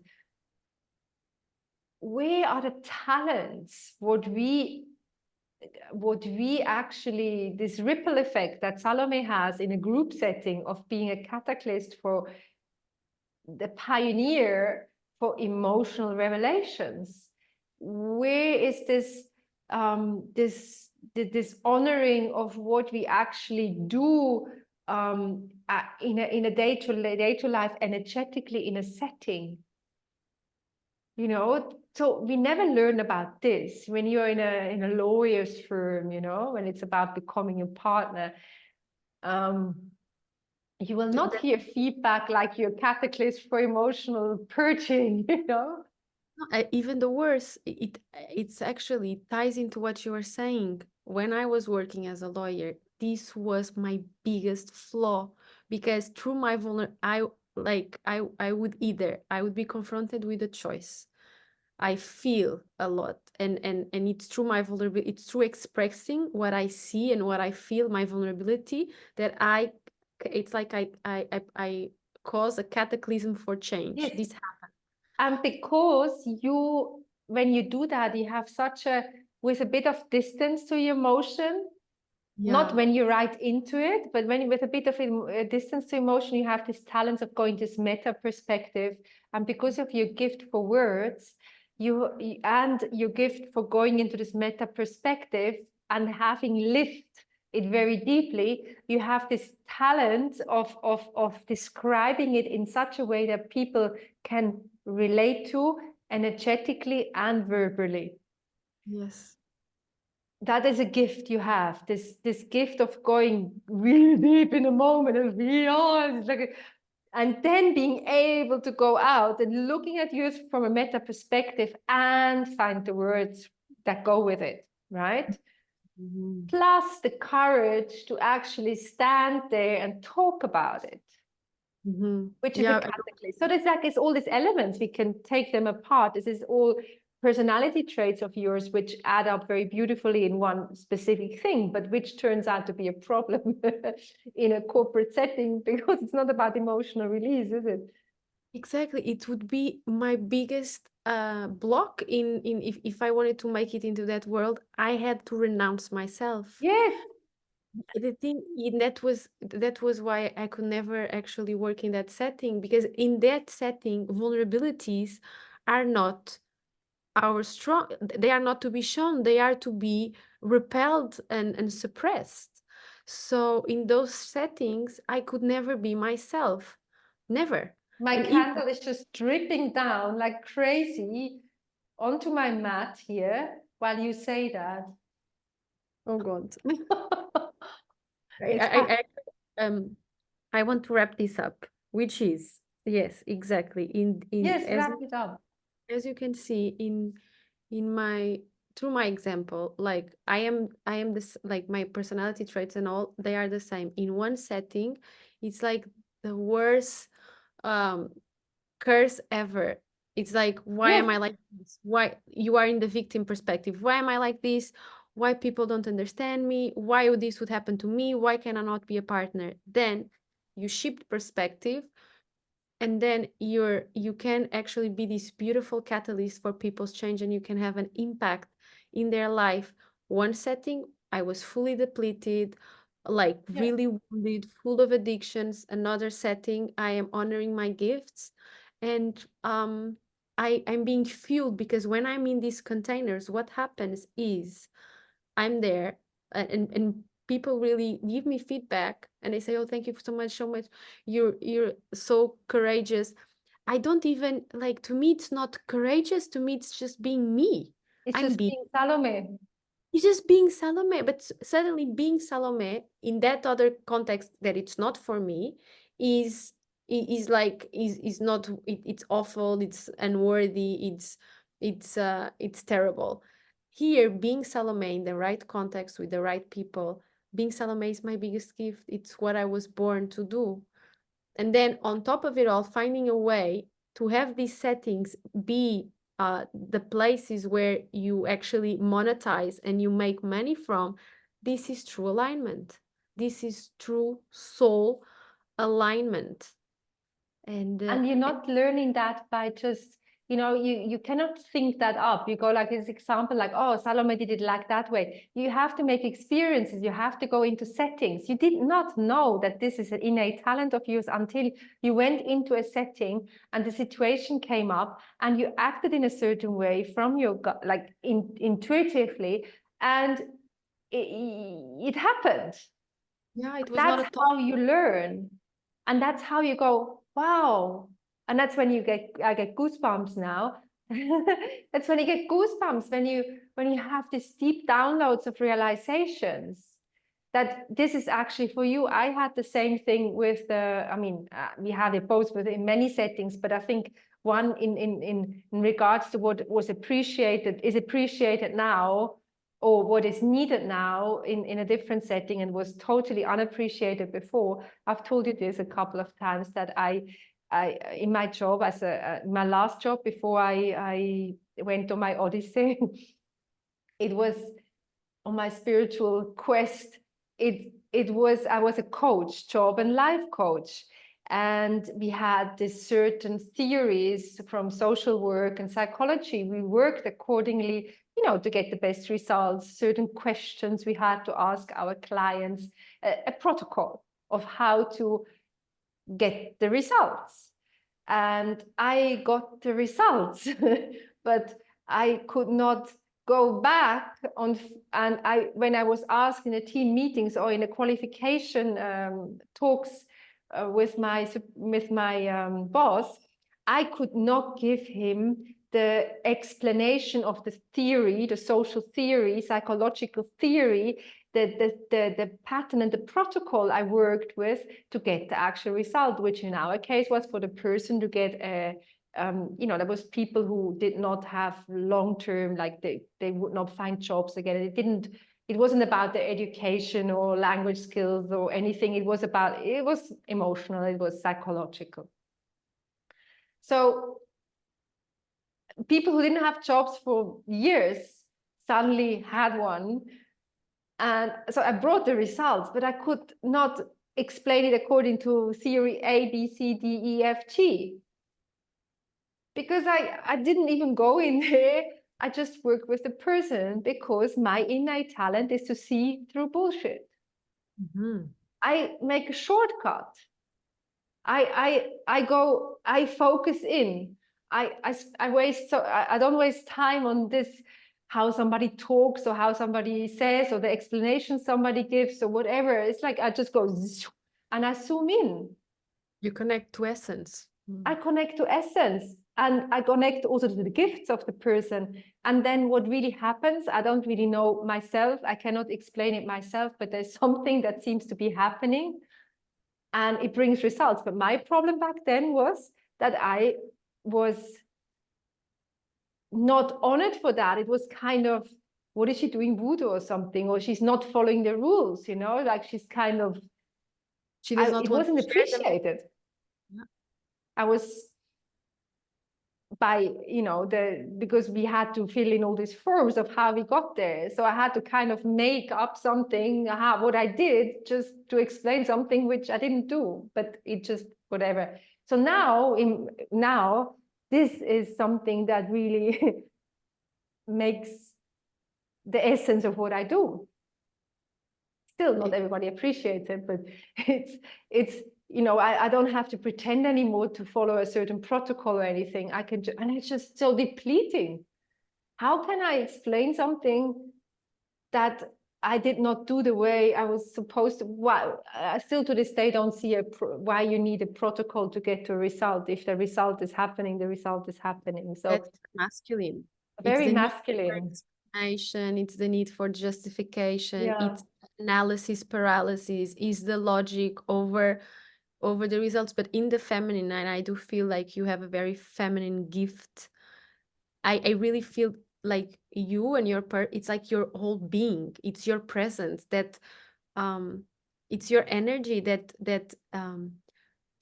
Where are the talents? What we actually, this ripple effect that Salome has in a group setting of being a catalyst for the pioneer for emotional revelations. Where is this this honoring of what we actually do in a day-to-day life, energetically, in a setting? You know, so we never learn about this when you're in a lawyer's firm, you know, when it's about becoming a partner. You will not hear feedback like your catalyst for emotional purging, you know? even the worse, it's actually ties into what you were saying. When I was working as a lawyer, this was my biggest flaw, because through my I would be confronted with a choice. I feel a lot, and it's through my vulnerability, it's through expressing what I see and what I feel, my vulnerability, that it's like I cause a cataclysm for change. Yes. This And because you, when you do that, you have such a, with a bit of distance to your emotion, not when you write into it, but when with a bit of distance to emotion, you have this talent of going this meta perspective. And because of your gift for words, and your gift for going into this meta perspective and having lived it very deeply, you have this talent of describing it in such a way that people can relate to energetically and verbally. Yes. That is a gift you have, this gift of going really deep in a moment and beyond. It's like and then being able to go out and looking at you from a meta perspective and find the words that go with it, right? Mhm. Plus the courage to actually stand there and talk about it, Mhm. which is a Yeah, catalyst. So there's like, it's all these elements, we can take them apart. This is all personality traits of yours, which add up very beautifully in one specific thing, but which turns out to be a problem in a corporate setting, because it's not about emotional release, is it? exactly. It would be my biggest block in if I wanted to make it into that world, I had to renounce myself. Yes. The thing that was why I could never actually work in that setting, because in that setting, vulnerabilities are not our strong, they are not to be shown, they are to be repelled and suppressed. So in those settings, I could never be myself. Never. My And even candle is just dripping down like crazy onto my mat here while you say that. oh God. It's happening. Um I want to wrap this up, which is yes, exactly. In Yes, wrap it up. as you can see in my through my example, like I am this, like my personality traits and all, they are the same. In one setting, it's like the worst um curse ever. It's like, why Yes, am I like this? Why you are in the victim perspective? Why am I like this? Why people don't understand me? Why would this would happen to me? Why can I not be a partner? Then you shift perspective, and then you can actually be this beautiful catalyst for people's change, and you can have an impact in their life. One setting, I was fully depleted, like yeah. really wounded, full of addictions. Another setting, I am honoring my gifts, and I'm being fueled, because when I'm in these containers, what happens is I'm there, and people really give me feedback, and they say, "Oh, thank you so much, so much. You're so courageous." I don't even like, to me it's not courageous, to me it's just being me. It's I'm just being being Salome. It's just being Salome, but suddenly being Salome in that other context that it's not for me is is not it's awful, it's unworthy, it's terrible. Here, being Salome in the right context with the right people, being Salome is my biggest gift. It's what I was born to do. And then on top of it all, finding a way to have these settings be the places where you actually monetize and you make money from. This is true alignment. This is true soul alignment. And And you're not learning that by just, you cannot think that up. You go like this example, like, oh, Salome did it like that way. You have to make experiences. You have to go into settings. You did not know that this is an innate talent of yours until you went into a setting and the situation came up and you acted in a certain way from your gut, like intuitively, and it happened. yeah, it was not That's a thought. how you learn. And that's how you go, wow. And that's when I get goosebumps now. That's when you get goosebumps, when you have these deep downloads of realizations that this is actually for you. I had the same thing with we had it both in many settings, but I think one in regards to what was appreciated is appreciated now, or what is needed now in a different setting and was totally unappreciated before. I've told you this a couple of times, that I in my job as my last job before I went on my odyssey, it was on my spiritual quest. It was, I was a coach, job and life coach. And we had this certain theories from social work and psychology. We worked accordingly, to get the best results, certain questions we had to ask our clients, a protocol of how to get the results. And I got the results, but I could not go back on, and when I was asked in the team meetings or in the qualification talks with my boss, I could not give him the explanation of the theory, the social theory, psychological theory, the pattern and the protocol I worked with to get the actual result, which in our case was for the person to get a there was people who did not have long-term, like they would not find jobs again. It wasn't about their education or language skills or anything. It was emotional, it was psychological. So people who didn't have jobs for years suddenly had one. And so I brought the results, but I could not explain it according to theory A, B, C, D, E, F, G. Because I didn't even go in there. I just worked with the person because my innate talent is to see through bullshit. Mm-hmm. I make a shortcut. I focus in. I don't waste time on this, how somebody talks or how somebody says or the explanation somebody gives or whatever. It's like I just go and I zoom in. You connect to essence. I connect to essence, and I connect also to the gifts of the person. And then what really happens, I don't really know myself. I cannot explain it myself, but there's something that seems to be happening and it brings results. But my problem back then was that I was not honored for that. It was kind of, what is she doing, voodoo or something? Or she's not following the rules, like she's kind of, She does not it want wasn't to share them. appreciated. Yeah. I was by because we had to fill in all these forms of how we got there, so I had to kind of make up something, what I did, just to explain something which I didn't do, but it just whatever. So now this is something that really makes the essence of what I do. Still not everybody appreciates it, but it's I don't have to pretend anymore to follow a certain protocol or anything. And it's just so depleting. How can I explain something that I did not do the way I was supposed to? Why I still to this day don't see why you need a protocol to get to a result. If the result is happening, the result is happening. So That's masculine. very It's the masculine. explanation, it's the need for justification, Yeah. it's analysis paralysis, is the logic over the results. But in the feminine, and I do feel like you have a very feminine gift. I really feel like you and it's like your whole being, it's your presence that it's your energy that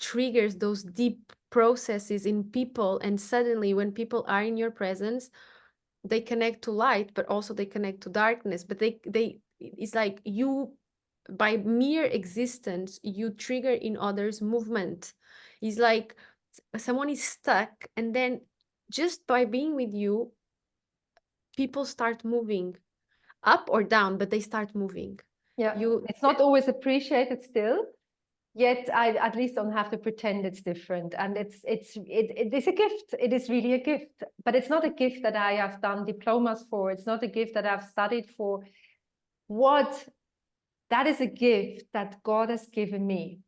triggers those deep processes in people, and suddenly when people are in your presence, they connect to light, but also they connect to darkness. But it's like you, by mere existence, you trigger in others movement. It's like someone is stuck, and then just by being with you, people start moving up or down, but they start moving. Yeah, it's not always appreciated still, yet I at least don't have to pretend it's different. And it is a gift. It is really a gift, but it's not a gift that I have done diplomas for. It's not a gift that I've studied for. That is a gift that God has given me.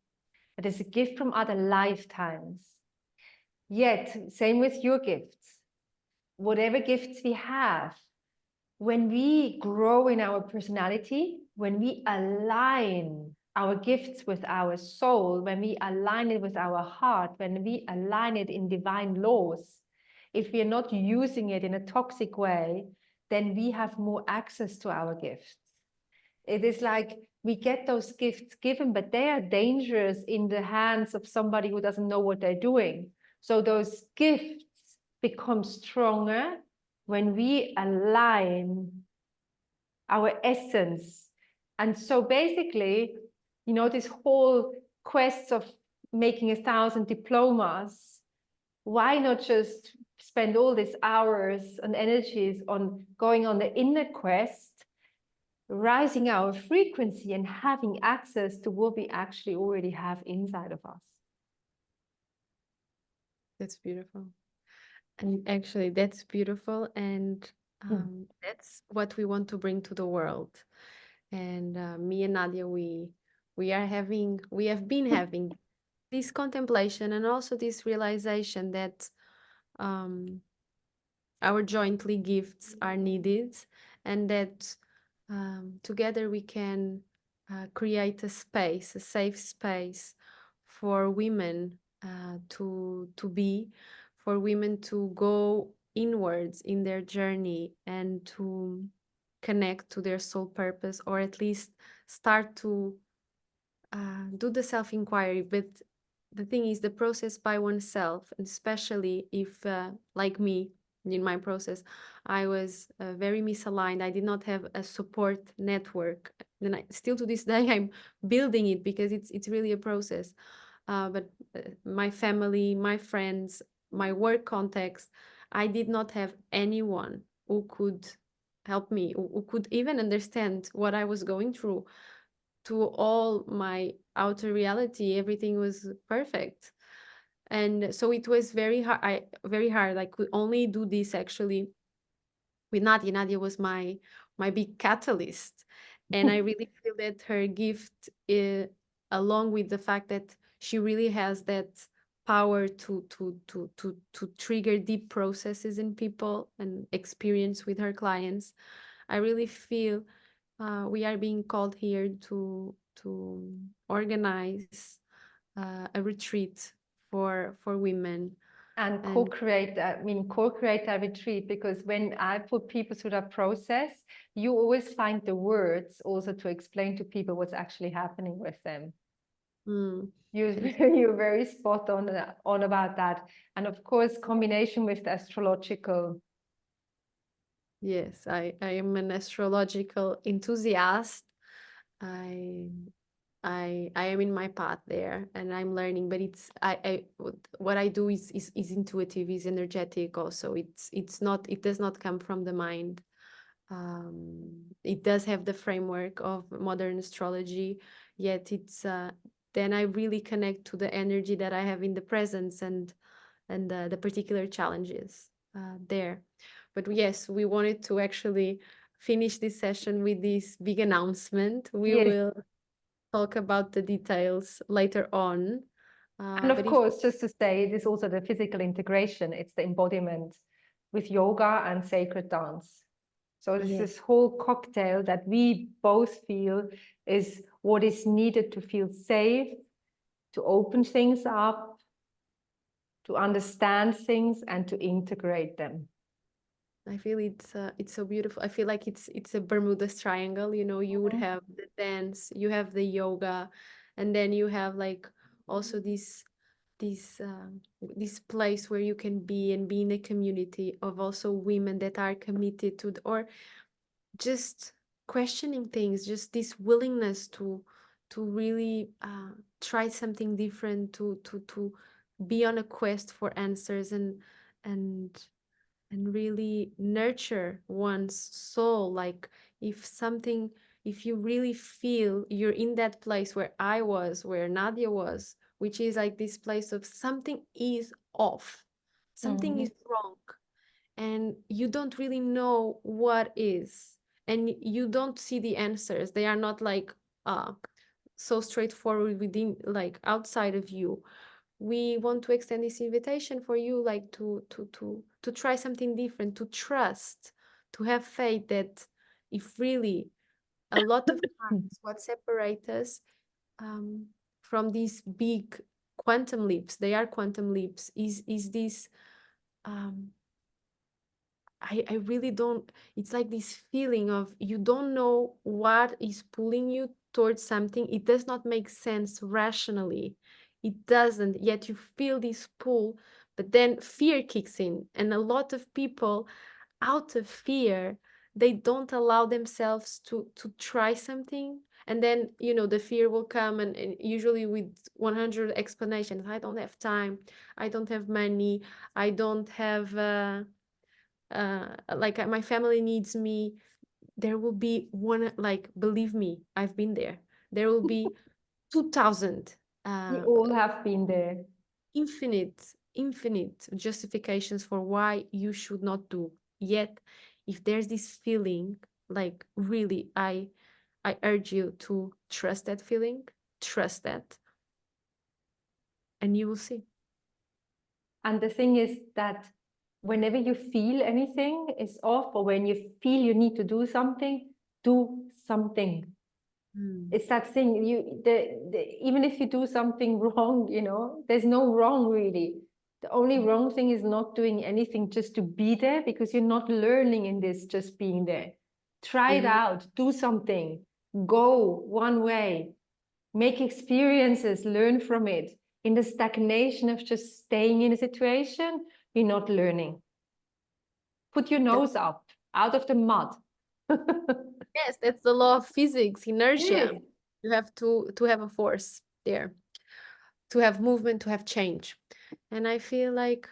It is a gift from other lifetimes. Yet, same with your gifts. Whatever gifts we have, when we grow in our personality, when we align our gifts with our soul, when we align it with our heart, when we align it in divine laws, if we are not using it in a toxic way, then we have more access to our gifts. It is like we get those gifts given, but they are dangerous in the hands of somebody who doesn't know what they're doing. So those gifts become stronger when we align our essence. And so basically, this whole quest of making 1,000 diplomas, why not just spend all these hours and energies on going on the inner quest, rising our frequency and having access to what we actually already have inside of us? That's beautiful. And actually, that's beautiful, and Mm. that's what we want to bring to the world. And me and Nadia, we have been having this contemplation and also this realization that um, our jointly gifts are needed, and that together we can create a space, a safe space for women to be, for women to go inwards in their journey and to connect to their soul purpose, or at least start to do the self inquiry. But the thing is, the process by oneself, and especially if, like me, in my process, I was very misaligned. I did not have a support network, and still to this day, I'm building it because it's really a process. But my family, my friends, my work context, I did not have anyone who could help me, who could even understand what I was going through. To all my outer reality, everything was perfect. And so it was very hard. Very hard. I could only do this actually with Nadia. Nadia was my big catalyst, and I really feel that her gift, along with the fact that she really has that power to trigger deep processes in people and experience with her clients. I really feel we are being called here to organize a retreat for women. And And co-create that, I mean, co-create that retreat, because when I put people through that process, you always find the words also to explain to people what's actually happening with them. You, thank you're very spot on about that. And of course, combination with the astrological. Yes, I am an astrological enthusiast. I I am in my path there, and I'm learning. But what I do is intuitive, is energetic. Also, it's not, it does not come from the mind. It does have the framework of modern astrology, yet it's then I really connect to the energy that I have in the presence, and the particular challenges there. But yes, we wanted to actually finish this session with this big announcement. We Yes. will talk about the details later on. And of But if course, just to say, it is also the physical integration. It's the embodiment with yoga and sacred dance. So it's yeah, this whole cocktail that we both feel is what is needed to feel safe, to open things up, to understand things, and to integrate them. I feel it's so beautiful. I feel like it's a Bermuda's triangle. You know, you would Mhm. have the dance, you have the yoga, and then you have like also this place where you can be and be in a community of also women that are committed to or just questioning things, just this willingness to really try something different, to be on a quest for answers, and and really nurture one's soul. Like if something, if you really feel you're in that place where I was, where Nadia was, which is like this place of something is off, something Mhm. is wrong, and you don't really know what is, and you don't see the answers. They are not like so straightforward within, like outside of you. We want to extend this invitation for you, like to try something different, to trust, to have faith that if really a lot of times what separates us um, from these big quantum leaps, they are quantum leaps, is this um, I really don't, it's like this feeling of you don't know what is pulling you towards something. It does not make sense rationally. It doesn't, yet you feel this pull, but then fear kicks in. And a lot of people, out of fear, they don't allow themselves to try something. And then, the fear will come, and usually with 100 explanations. I don't have time. I don't have money. I don't have like my family needs me. There will be one, like, believe me, I've been there. There will be 2000 We uh all have been there. infinite infinite justifications for why you should not do. Yet, if there's this feeling, like really, I urge you to trust that feeling, trust that, and you will see. And the thing is that whenever you feel anything is off, or when you feel you need to do something, do something. It's that thing, even if you do something wrong, you know, there's no wrong really. The only wrong thing is not doing anything just to be there, because you're not learning in this just being there. Try it out, do something, go one way, make experiences, learn from it. In the stagnation of just staying in a situation, you're not learning. Put your nose up out of the mud. Yes, that's the law of physics, inertia. Yeah. You have to have a force there, to have movement, to have change. And I feel like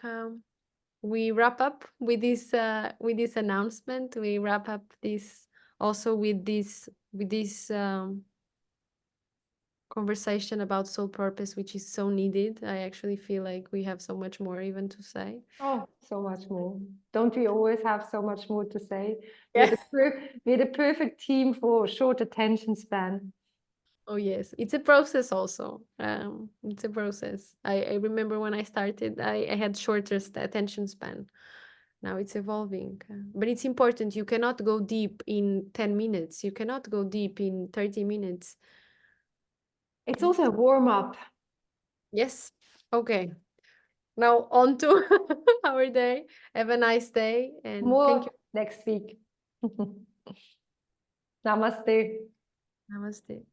we wrap up with this announcement. We wrap up this also with this conversation about soul purpose, which is so needed. I actually feel like we have so much more even to say. Oh, so much more. Don't we always have so much more to say? Yeah. We're the perfect team for short attention span. Oh yes, it's a process also. It's a process. I remember when I started, I had shorter attention span. Now it's evolving. But it's important. You cannot go deep in 10 minutes. You cannot go deep in 30 minutes. It's also a warm-up. Yes. Okay. Now on to our day. Have a nice day and thank you. More next week. Namaste. Namaste.